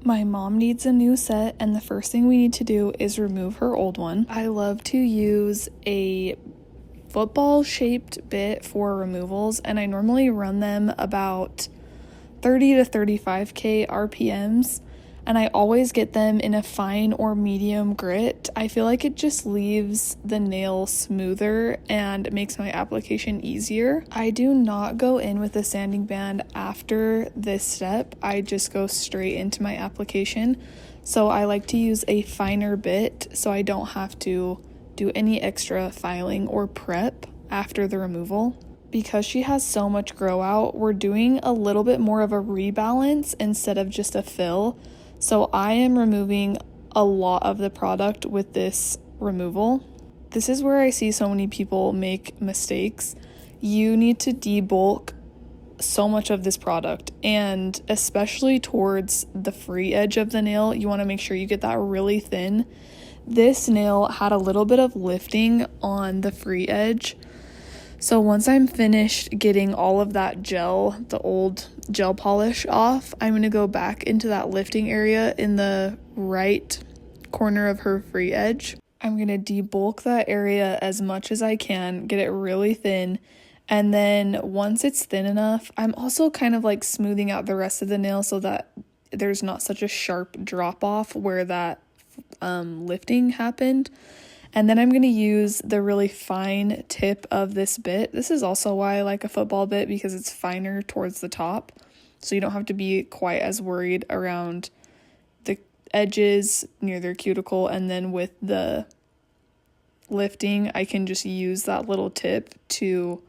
My mom needs a new set, and the first thing we need to do is remove her old one. I love to use a football-shaped bit for removals, and I normally run them about 30 to 35k RPMs, and I always get them in a fine or medium grit. I feel like it just leaves the nail smoother and makes my application easier. I do not go in with a sanding band after this step. I just go straight into my application. So I like to use a finer bit so I don't have to do any extra filing or prep after the removal. Because she has so much grow out, we're doing a little bit more of a rebalance instead of just a fill. So I am removing a lot of the product with this removal. This is where I see so many people make mistakes. You need to debulk so much of this product, and especially towards the free edge of the nail, you want to make sure you get that really thin. This nail had a little bit of lifting on the free edge. So once I'm finished getting all of that gel, the old gel polish off, I'm going to go back into that lifting area in the right corner of her free edge. I'm going to debulk that area as much as I can, get it really thin, and then once it's thin enough, I'm also kind of like smoothing out the rest of the nail so that there's not such a sharp drop off where that lifting happened. And then I'm going to use the really fine tip of this bit. This is also why I like a football bit, because it's finer towards the top. So you don't have to be quite as worried around the edges near their cuticle. And then with the lifting, I can just use that little tip to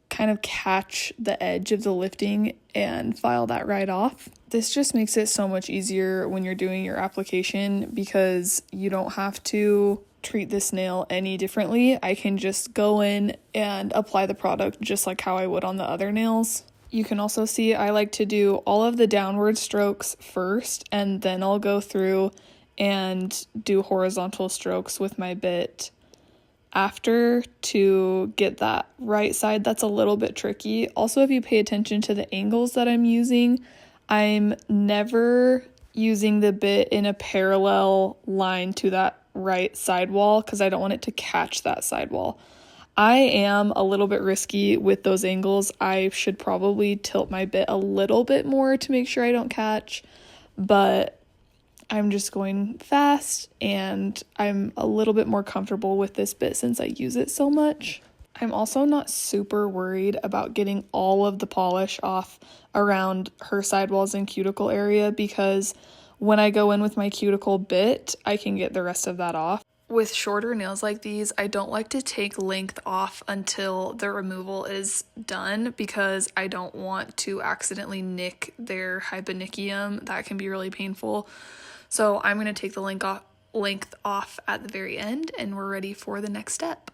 kind of catch the edge of the lifting and file that right off. This just makes it so much easier when you're doing your application, because you don't have to treat this nail any differently. I can just go in and apply the product just like how I would on the other nails. You can also see I like to do all of the downward strokes first, and then I'll go through and do horizontal strokes with my bit after to get that right side. That's a little bit tricky. Also, if you pay attention to the angles that I'm using, I'm never using the bit in a parallel line to that right sidewall because I don't want it to catch that sidewall. I am a little bit risky with those angles. I should probably tilt my bit a little bit more to make sure I don't catch, but I'm just going fast and I'm a little bit more comfortable with this bit since I use it so much. I'm also not super worried about getting all of the polish off around her sidewalls and cuticle area, because when I go in with my cuticle bit, I can get the rest of that off. With shorter nails like these, I don't like to take length off until the removal is done, because I don't want to accidentally nick their hyponychium. That can be really painful. So I'm going to take the length off at the very end, and we're ready for the next step.